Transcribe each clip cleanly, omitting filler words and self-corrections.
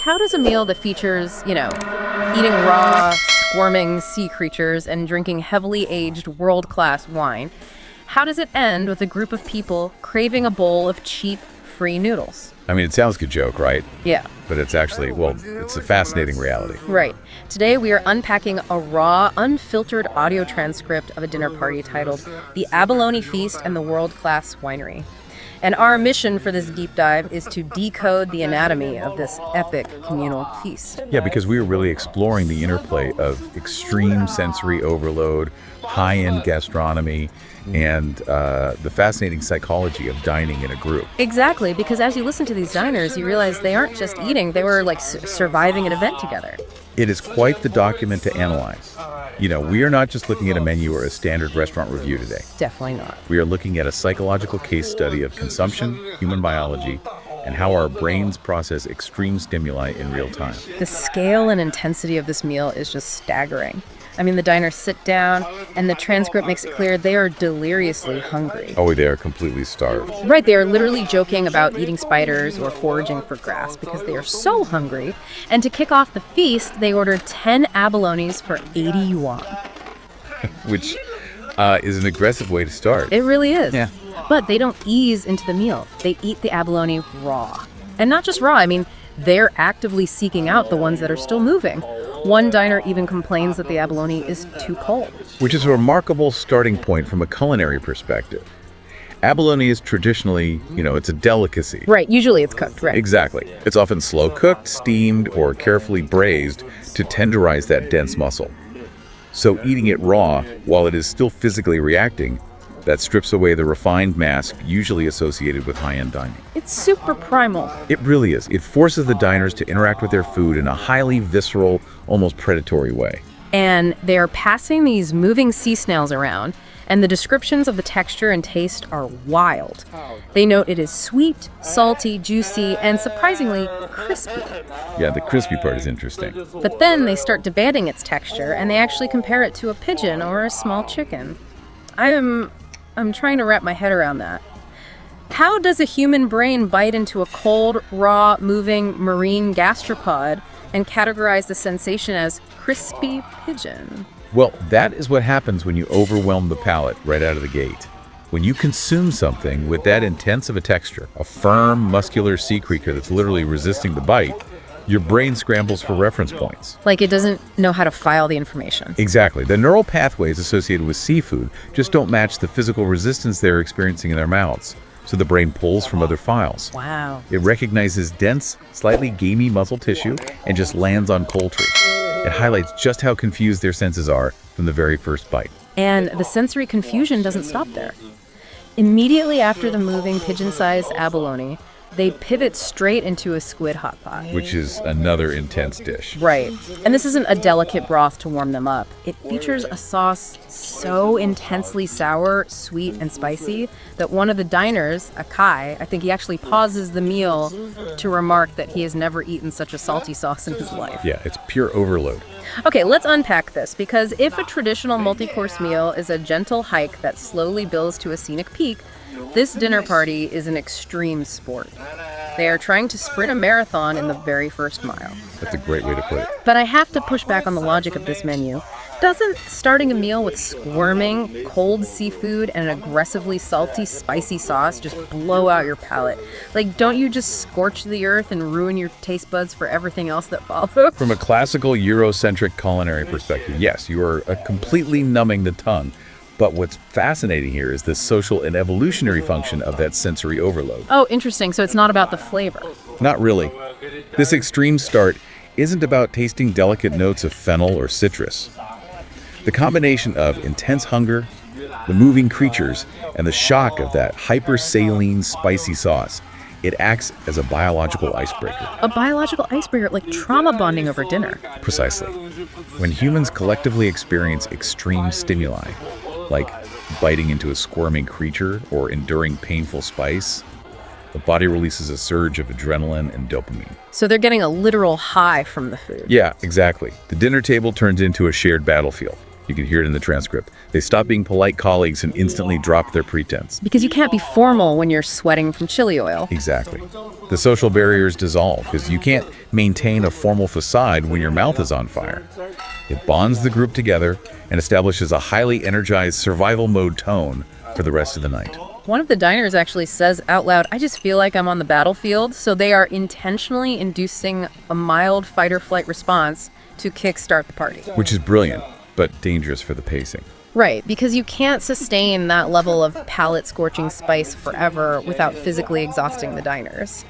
how does a meal that features, eating raw, squirming sea creatures and drinking heavily aged world-class wine, how does it end with a group of people craving a bowl of cheap, free noodles? I mean, it sounds like a joke, right? Yeah. But it's actually, it's a fascinating reality. Right. Today we are unpacking a raw, unfiltered audio transcript of a dinner party titled The Abalone Feast and the World-Class Winery. And our mission for this deep dive is to decode the anatomy of this epic communal feast. Yeah, because we were really exploring the interplay of extreme sensory overload, high-end gastronomy, and the fascinating psychology of dining in a group. Exactly, because as you listen to these diners, you realize they aren't just eating, they were like surviving an event together. It is quite the document to analyze. We are not just looking at a menu or a standard restaurant review today. Definitely not. We are looking at a psychological case study of consumption, human biology, and how our brains process extreme stimuli in real time. The scale and intensity of this meal is just staggering. I mean, the diners sit down, and the transcript makes it clear they are deliriously hungry. Oh, they are completely starved. Right, they are literally joking about eating spiders or foraging for grass because they are so hungry. And to kick off the feast, they ordered 10 abalones for 80 yuan. Which is an aggressive way to start. It really is. Yeah. But they don't ease into the meal. They eat the abalone raw. And not just raw, I mean, they're actively seeking out the ones that are still moving. One diner even complains that the abalone is too cold. Which is a remarkable starting point from a culinary perspective. Abalone is traditionally, it's a delicacy. Right, usually it's cooked, right? Exactly. It's often slow cooked, steamed, or carefully braised to tenderize that dense muscle. So eating it raw, while it is still physically reacting, that strips away the refined mask usually associated with high-end dining. It's super primal. It really is. It forces the diners to interact with their food in a highly visceral, almost predatory way. And they are passing these moving sea snails around, and the descriptions of the texture and taste are wild. They note it is sweet, salty, juicy, and surprisingly crispy. Yeah, the crispy part is interesting. But then they start debating its texture, and they actually compare it to a pigeon or a small chicken. I'm trying to wrap my head around that. How does a human brain bite into a cold, raw, moving marine gastropod and categorize the sensation as crispy pigeon? Well, that is what happens when you overwhelm the palate right out of the gate. When you consume something with that intense of a texture, a firm, muscular sea creature that's literally resisting the bite, your brain scrambles for reference points. Like it doesn't know how to file the information. Exactly. The neural pathways associated with seafood just don't match the physical resistance they're experiencing in their mouths. So the brain pulls from other files. Wow. It recognizes dense, slightly gamey muscle tissue and just lands on poultry. It highlights just how confused their senses are from the very first bite. And the sensory confusion doesn't stop there. Immediately after the moving pigeon-sized abalone, they pivot straight into a squid hot pot. Which is another intense dish. Right. And this isn't a delicate broth to warm them up. It features a sauce so intensely sour, sweet, and spicy that one of the diners, a Kai, I think he actually pauses the meal to remark that he has never eaten such a salty sauce in his life. Yeah, it's pure overload. Okay, let's unpack this, because if a traditional multi-course meal is a gentle hike that slowly builds to a scenic peak, this dinner party is an extreme sport. They are trying to sprint a marathon in the very first mile. That's a great way to put it. But I have to push back on the logic of this menu. Doesn't starting a meal with squirming, cold seafood and an aggressively salty, spicy sauce just blow out your palate? Like, don't you just scorch the earth and ruin your taste buds for everything else that follows? From a classical Eurocentric culinary perspective, yes, you are completely numbing the tongue. But what's fascinating here is the social and evolutionary function of that sensory overload. Oh, interesting. So it's not about the flavor. Not really. This extreme start isn't about tasting delicate notes of fennel or citrus. The combination of intense hunger, the moving creatures, and the shock of that hyper-saline spicy sauce, it acts as a biological icebreaker. A biological icebreaker, like trauma bonding over dinner. Precisely. When humans collectively experience extreme stimuli, like biting into a squirming creature or enduring painful spice, the body releases a surge of adrenaline and dopamine. So they're getting a literal high from the food. Yeah, exactly. The dinner table turns into a shared battlefield. You can hear it in the transcript. They stop being polite colleagues and instantly drop their pretense. Because you can't be formal when you're sweating from chili oil. Exactly. The social barriers dissolve because you can't maintain a formal facade when your mouth is on fire. It bonds the group together and establishes a highly energized survival mode tone for the rest of the night. One of the diners actually says out loud, "I just feel like I'm on the battlefield," so they are intentionally inducing a mild fight or flight response to kickstart the party. Which is brilliant, but dangerous for the pacing. Right, because you can't sustain that level of palate-scorching spice forever without physically exhausting the diners.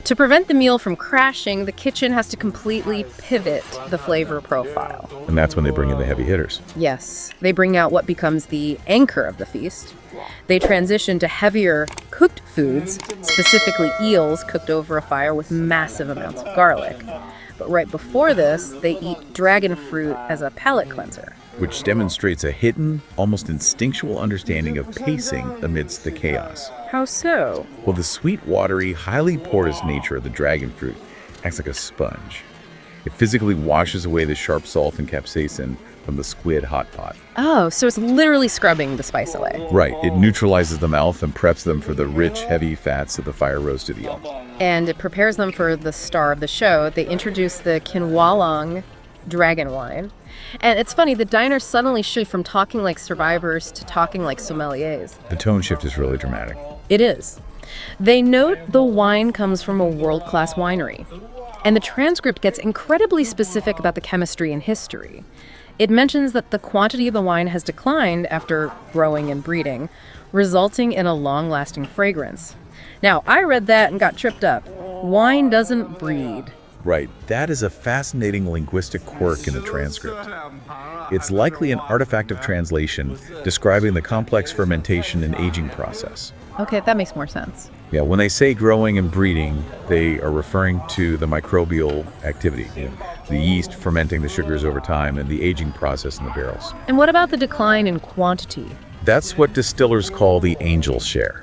To prevent the meal from crashing, the kitchen has to completely pivot the flavor profile. And that's when they bring in the heavy hitters. Yes, they bring out what becomes the anchor of the feast. They transition to heavier cooked foods, specifically eels cooked over a fire with massive amounts of garlic. But right before this, they eat dragon fruit as a palate cleanser. Which demonstrates a hidden, almost instinctual understanding of pacing amidst the chaos. How so? Well, the sweet, watery, highly porous nature of the dragon fruit acts like a sponge. It physically washes away the sharp salt and capsaicin from the squid hot pot. Oh, so it's literally scrubbing the spice away. Right. It neutralizes the mouth and preps them for the rich, heavy fats of the fire-roasted eel. And it prepares them for the star of the show. They introduce the Kinwalong dragon wine. And it's funny, the diners suddenly shift from talking like survivors to talking like sommeliers. The tone shift is really dramatic. It is. They note the wine comes from a world-class winery. And the transcript gets incredibly specific about the chemistry and history. It mentions that the quantity of the wine has declined after growing and breeding, resulting in a long-lasting fragrance. Now, I read that and got tripped up. Wine doesn't breed. Right. That is a fascinating linguistic quirk in the transcript. It's likely an artifact of translation describing the complex fermentation and aging process. Okay, that makes more sense. Yeah, when they say growing and breeding, they are referring to the microbial activity, the yeast fermenting the sugars over time and the aging process in the barrels. And what about the decline in quantity? That's what distillers call the angel share.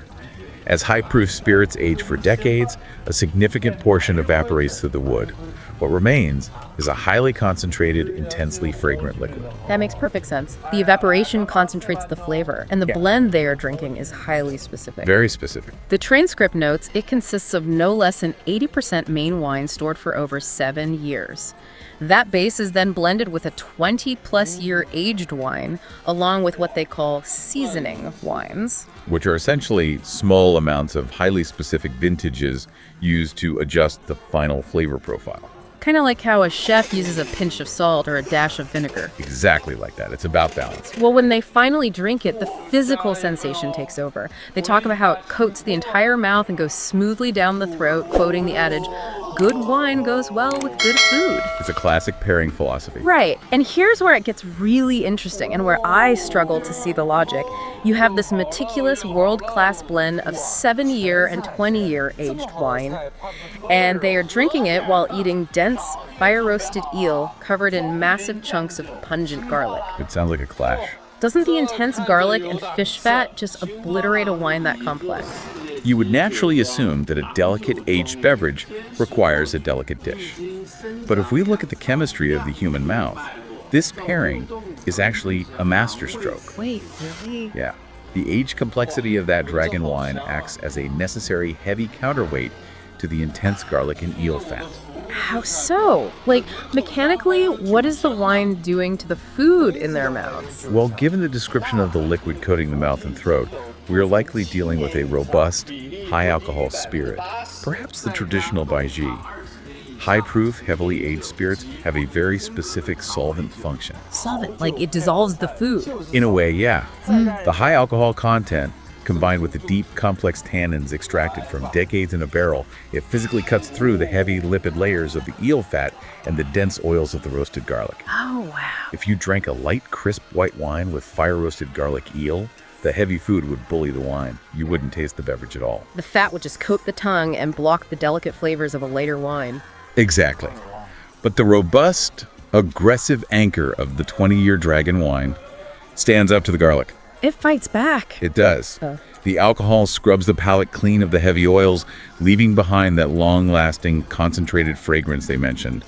As high-proof spirits age for decades, a significant portion evaporates through the wood. What remains is a highly concentrated, intensely fragrant liquid. That makes perfect sense. The evaporation concentrates the flavor, and the blend they are drinking is highly specific. Very specific. The transcript notes it consists of no less than 80% Maine wine stored for over 7 years. That base is then blended with a 20-plus year aged wine, along with what they call seasoning wines, which are essentially small amounts of highly specific vintages used to adjust the final flavor profile. Kind of like how a chef uses a pinch of salt or a dash of vinegar. Exactly like that. It's about balance. Well, when they finally drink it, the physical sensation takes over. They talk about how it coats the entire mouth and goes smoothly down the throat, quoting the adage, "Good wine goes well with good food." It's a classic pairing philosophy. Right. And here's where it gets really interesting and where I struggle to see the logic. You have this meticulous world-class blend of 7-year and 20-year aged wine, and they are drinking it while eating dense, fire-roasted eel covered in massive chunks of pungent garlic. It sounds like a clash. Doesn't the intense garlic and fish fat just obliterate a wine that complex? You would naturally assume that a delicate aged beverage requires a delicate dish. But if we look at the chemistry of the human mouth, this pairing is actually a masterstroke. Wait, really? Yeah. The aged complexity of that dragon wine acts as a necessary heavy counterweight to the intense garlic and eel fat. How so? Like, mechanically, what is the wine doing to the food in their mouths? Well, given the description of the liquid coating the mouth and throat, we are likely dealing with a robust, high-alcohol spirit, perhaps the traditional Baijiu. High-proof, heavily aged spirits have a very specific solvent function. Solvent, like it dissolves the food. In a way, yeah. The high alcohol content, combined with the deep, complex tannins extracted from decades in a barrel, it physically cuts through the heavy lipid layers of the eel fat and the dense oils of the roasted garlic. Oh, wow. If you drank a light, crisp white wine with fire-roasted garlic eel, the heavy food would bully the wine. You wouldn't taste the beverage at all. The fat would just coat the tongue and block the delicate flavors of a later wine. Exactly. But the robust, aggressive anchor of the 20-year dragon wine stands up to the garlic. It fights back. It does. The alcohol scrubs the palate clean of the heavy oils, leaving behind that long-lasting, concentrated fragrance they mentioned.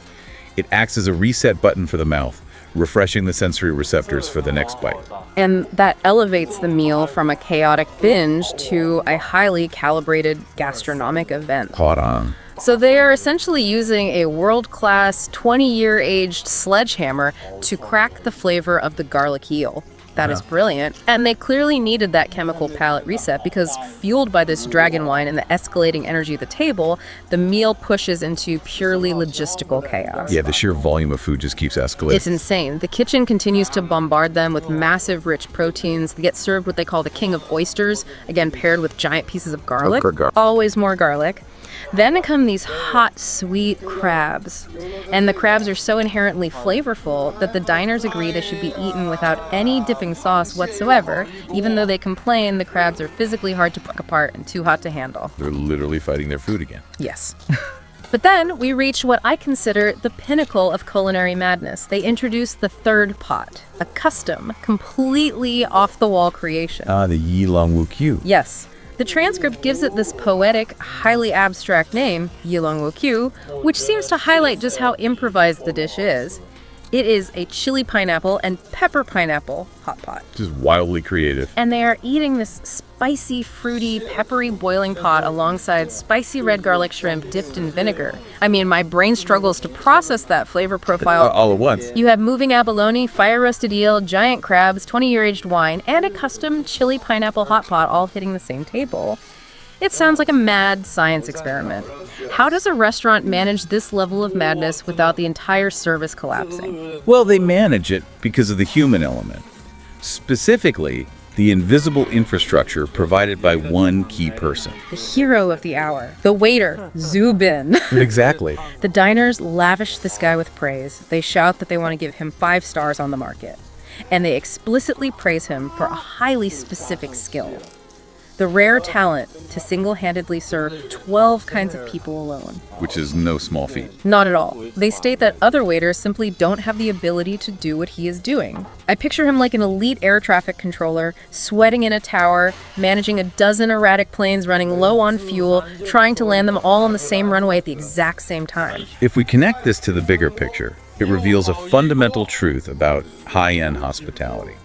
It acts as a reset button for the mouth, refreshing the sensory receptors for the next bite. And that elevates the meal from a chaotic binge to a highly calibrated gastronomic event. Hot on. So they are essentially using a world-class, 20-year-aged sledgehammer to crack the flavor of the garlic eel. That is brilliant. And they clearly needed that chemical palate reset because fueled by this dragon wine and the escalating energy of the table, the meal pushes into purely logistical chaos. Yeah, the sheer volume of food just keeps escalating. It's insane. The kitchen continues to bombard them with massive, rich proteins. They get served what they call the king of oysters, again, paired with giant pieces of garlic. Always more garlic. Then come these hot, sweet crabs. And the crabs are so inherently flavorful that the diners agree they should be eaten without any dipping sauce whatsoever, even though they complain the crabs are physically hard to pick apart and too hot to handle. They're literally fighting their food again. Yes. But then we reach what I consider the pinnacle of culinary madness. They introduce the third pot, a custom, completely off-the-wall creation. The Yi Long Wu Q. Yes. The transcript gives it this poetic, highly abstract name, Yilong Wu Q, which seems to highlight just how improvised the dish is. It is a chili pineapple and pepper pineapple hot pot. Just wildly creative. And they are eating this spicy, fruity, peppery boiling pot alongside spicy red garlic shrimp dipped in vinegar. I mean, my brain struggles to process that flavor profile. All at once. You have moving abalone, fire-roasted eel, giant crabs, 20-year-aged wine, and a custom chili pineapple hot pot all hitting the same table. It sounds like a mad science experiment. How does a restaurant manage this level of madness without the entire service collapsing? Well, they manage it because of the human element. Specifically, the invisible infrastructure provided by one key person. The hero of the hour, the waiter, Zubin. Exactly. The diners lavish this guy with praise. They shout that they want to give him 5 stars on the market. And they explicitly praise him for a highly specific skill. The rare talent to single-handedly serve 12 kinds of people alone. Which is no small feat. Not at all. They state that other waiters simply don't have the ability to do what he is doing. I picture him like an elite air traffic controller, sweating in a tower, managing a dozen erratic planes running low on fuel, trying to land them all on the same runway at the exact same time. If we connect this to the bigger picture, it reveals a fundamental truth about high-end hospitality.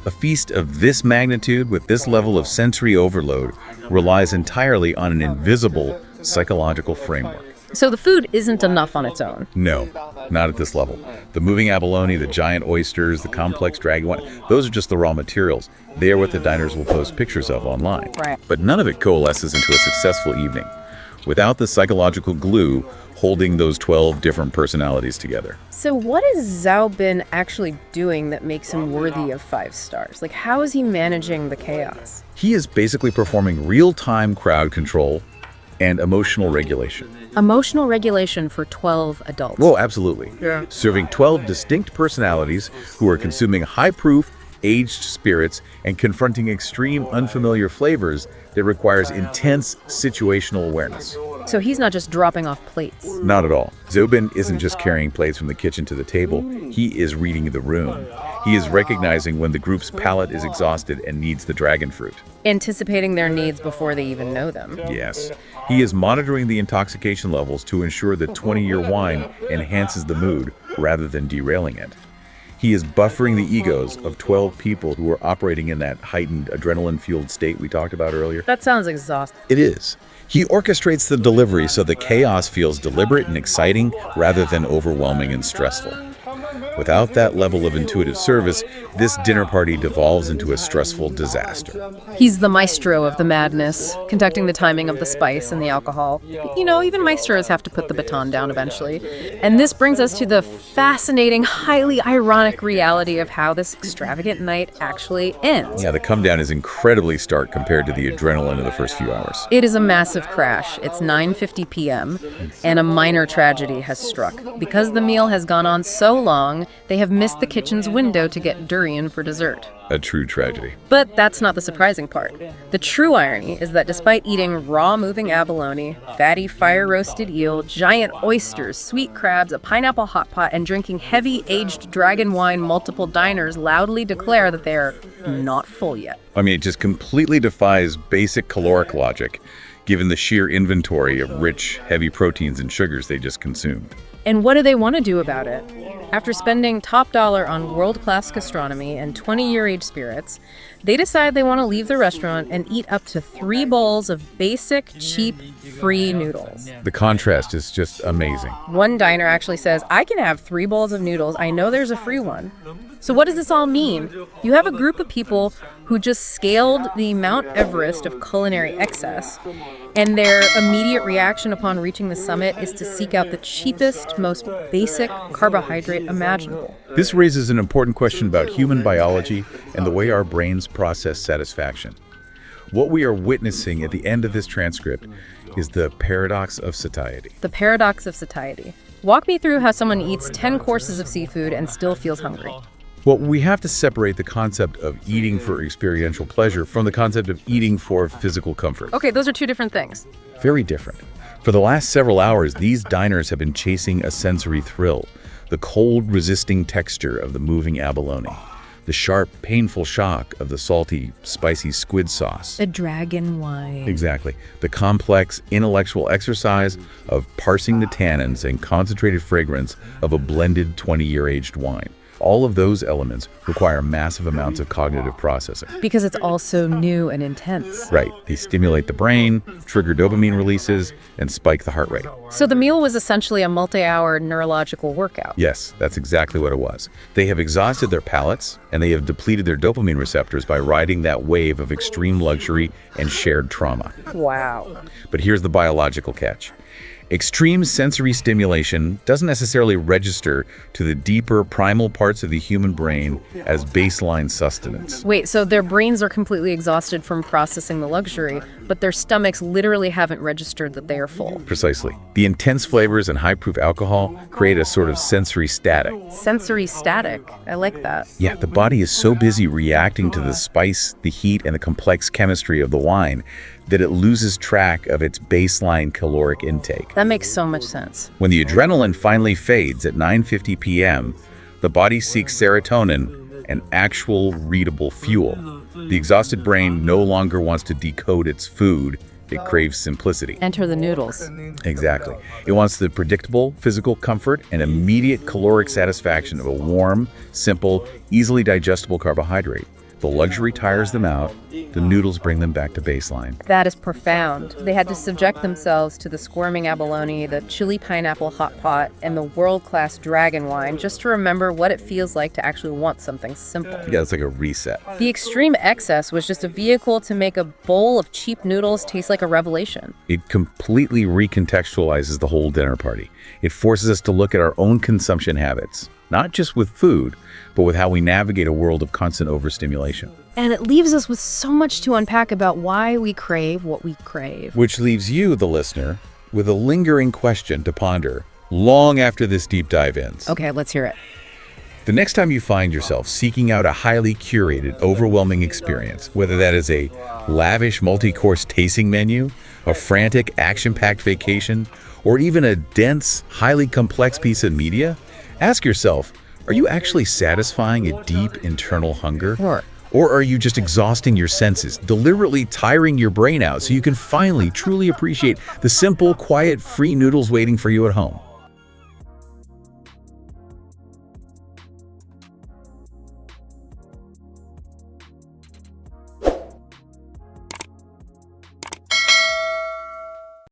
A feast of this magnitude with this level of sensory overload relies entirely on an invisible psychological framework. So the food isn't enough on its own. No, not at this level. The moving abalone, the giant oysters, the complex dragon wine, those are just the raw materials. They are what the diners will post pictures of online. Right. But none of it coalesces into a successful evening without the psychological glue holding those 12 different personalities together. So what is Zhao Bin actually doing that makes him worthy of 5 stars? Like, how is he managing the chaos? He is basically performing real-time crowd control and emotional regulation. Emotional regulation for 12 adults. Whoa, absolutely. Yeah. Serving 12 distinct personalities who are consuming high-proof, aged spirits and confronting extreme, unfamiliar flavors that requires intense situational awareness. So he's not just dropping off plates. Not at all. Zobin isn't just carrying plates from the kitchen to the table. He is reading the room. He is recognizing when the group's palate is exhausted and needs the dragon fruit. Anticipating their needs before they even know them. Yes. He is monitoring the intoxication levels to ensure that 20-year wine enhances the mood rather than derailing it. He is buffering the egos of 12 people who are operating in that heightened adrenaline-fueled state we talked about earlier. That sounds exhausting. It is. He orchestrates the delivery so the chaos feels deliberate and exciting rather than overwhelming and stressful. Without that level of intuitive service, this dinner party devolves into a stressful disaster. He's the maestro of the madness, conducting the timing of the spice and the alcohol. You know, even maestros have to put the baton down eventually. And this brings us to the fascinating, highly ironic reality of how this extravagant night actually ends. Yeah, the come down is incredibly stark compared to the adrenaline of the first few hours. It is a massive crash. It's 9:50 p.m., and a minor tragedy has struck. Because the meal has gone on so long, they have missed the kitchen's window to get durian for dessert. A true tragedy. But that's not the surprising part. The true irony is that despite eating raw moving abalone, fatty fire-roasted eel, giant oysters, sweet crabs, a pineapple hot pot, and drinking heavy aged dragon wine, multiple diners loudly declare that they are not full yet. I mean, it just completely defies basic caloric logic, given the sheer inventory of rich, heavy proteins and sugars they just consumed. And what do they want to do about it? After spending top dollar on world-class gastronomy and 20-year aged spirits, they decide they want to leave the restaurant and eat up to 3 bowls of basic, cheap, free noodles. The contrast is just amazing. One diner actually says, I can have 3 bowls of noodles. I know there's a free one. So what does this all mean? You have a group of people who just scaled the Mount Everest of culinary excess, and their immediate reaction upon reaching the summit is to seek out the cheapest, most basic carbohydrate imaginable. This raises an important question about human biology and the way our brains process satisfaction. What we are witnessing at the end of this transcript is the paradox of satiety. The paradox of satiety. Walk me through how someone eats 10 courses of seafood and still feels hungry. Well, we have to separate the concept of eating for experiential pleasure from the concept of eating for physical comfort. Okay, those are 2 different things. Very different. For the last several hours, these diners have been chasing a sensory thrill, the cold, resisting texture of the moving abalone, the sharp, painful shock of the salty, spicy squid sauce. A dragon wine. Exactly. The complex, intellectual exercise of parsing the tannins and concentrated fragrance of a blended 20-year aged wine. All of those elements require massive amounts of cognitive processing. Because it's all so new and intense. Right. They stimulate the brain, trigger dopamine releases, and spike the heart rate. So the meal was essentially a multi-hour neurological workout. Yes, that's exactly what it was. They have exhausted their palates, and they have depleted their dopamine receptors by riding that wave of extreme luxury and shared trauma. Wow. But here's the biological catch. Extreme sensory stimulation doesn't necessarily register to the deeper primal parts of the human brain as baseline sustenance. Wait, so their brains are completely exhausted from processing the luxury, but their stomachs literally haven't registered that they are full. Precisely. The intense flavors and high-proof alcohol create a sort of sensory static. Sensory static. I like that. Yeah, the body is so busy reacting to the spice, the heat, and the complex chemistry of the wine that it loses track of its baseline caloric intake. That makes so much sense. When the adrenaline finally fades at 9:50 p.m., the body seeks serotonin, an actual readable fuel. The exhausted brain no longer wants to decode its food. It craves simplicity. Enter the noodles. Exactly. It wants the predictable physical comfort and immediate caloric satisfaction of a warm, simple, easily digestible carbohydrate. The luxury tires them out. The noodles bring them back to baseline. That is profound. They had to subject themselves to the squirming abalone, the chili pineapple hot pot, and the world-class dragon wine just to remember what it feels like to actually want something simple. Yeah, it's like a reset. The extreme excess was just a vehicle to make a bowl of cheap noodles taste like a revelation. It completely recontextualizes the whole dinner party. It forces us to look at our own consumption habits, not just with food, but with how we navigate a world of constant overstimulation. And it leaves us with so much to unpack about why we crave what we crave. Which leaves you, the listener, with a lingering question to ponder long after this deep dive ends. Okay, let's hear it. The next time you find yourself seeking out a highly curated, overwhelming experience, whether that is a lavish multi-course tasting menu, a frantic, action-packed vacation, or even a dense, highly complex piece of media, ask yourself, are you actually satisfying a deep internal hunger? Or are you just exhausting your senses, deliberately tiring your brain out so you can finally truly appreciate the simple, quiet, free noodles waiting for you at home?